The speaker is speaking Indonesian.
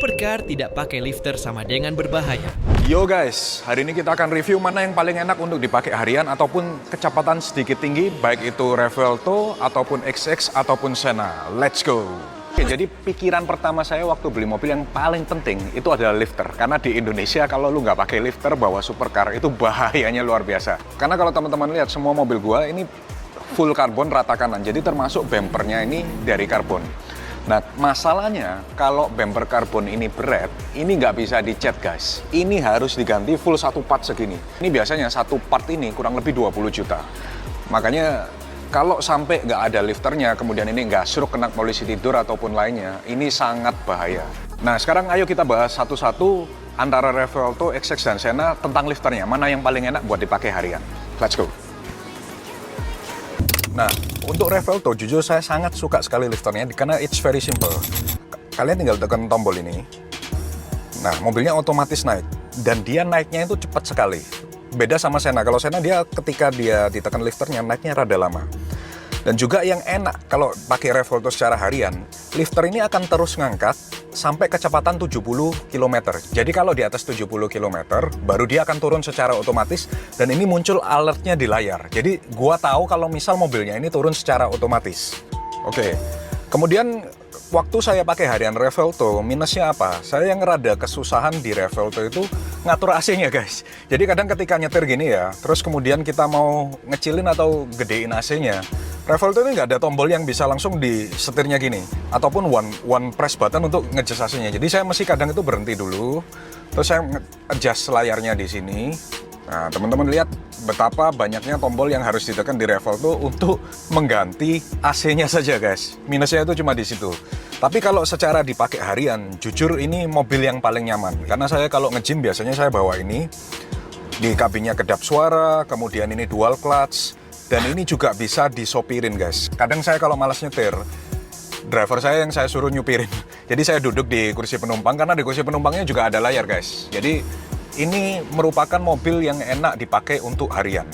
Supercar tidak pakai lifter sama dengan berbahaya. Yo guys, hari ini kita akan review mana yang paling enak untuk dipakai harian ataupun kecepatan sedikit tinggi, baik itu Revuelto ataupun XX ataupun Senna. Let's go! Oke, jadi pikiran pertama saya waktu beli mobil yang paling penting itu adalah lifter. Karena di Indonesia kalau lu nggak pakai lifter bawa supercar itu bahayanya luar biasa. Karena kalau teman-teman lihat semua mobil gua ini full karbon rata kanan, jadi termasuk bumpernya ini dari karbon. Nah, masalahnya kalau bumper karbon ini berat, ini nggak bisa dicat guys. Ini harus diganti full satu part segini. Ini biasanya satu part ini kurang lebih 20 juta. Makanya kalau sampai nggak ada lifternya, kemudian ini nggak stroke kena polisi tidur ataupun lainnya, ini sangat bahaya. Nah, sekarang ayo kita bahas satu-satu antara Revuelto, XX, dan Senna tentang lifternya. Mana yang paling enak buat dipakai harian. Let's go! Nah, untuk Revuelto, jujur saya sangat suka sekali lifternya karena it's very simple. Kalian tinggal tekan tombol ini. Nah, mobilnya otomatis naik. Dan dia naiknya itu cepat sekali. Beda sama Senna. Kalau Senna dia ketika dia ditekan lifternya, naiknya rada lama. Dan juga yang enak kalau pakai Revuelto secara harian, lifter ini akan terus ngangkat sampai kecepatan 70 km. Jadi kalau di atas 70 km, baru dia akan turun secara otomatis dan ini muncul alertnya di layar. Jadi gua tahu kalau misal mobilnya ini turun secara otomatis. Oke. Kemudian waktu saya pakai harian Revuelto, minusnya apa? Saya yang rada kesusahan di Revuelto itu ngatur AC-nya guys. Jadi kadang ketika nyetir gini ya, terus kemudian kita mau ngecilin atau gedein AC-nya, Revuelto ini nggak ada tombol yang bisa langsung di setirnya gini, ataupun one press button untuk nge-adjust AC-nya. Jadi saya mesti kadang itu berhenti dulu, terus saya adjust layarnya di sini. Nah, teman-teman lihat betapa banyaknya tombol yang harus ditekan di Revuelto untuk mengganti AC-nya saja guys. Minusnya itu cuma di situ. Tapi kalau secara dipakai harian, jujur ini mobil yang paling nyaman. Karena saya kalau nge-gym biasanya saya bawa ini. Di kabinnya kedap suara, kemudian ini dual clutch. Dan ini juga bisa disopirin guys. Kadang saya kalau malas nyetir, driver saya yang saya suruh nyupirin. Jadi saya duduk di kursi penumpang, karena di kursi penumpangnya juga ada layar guys. Jadi ini merupakan mobil yang enak dipakai untuk harian.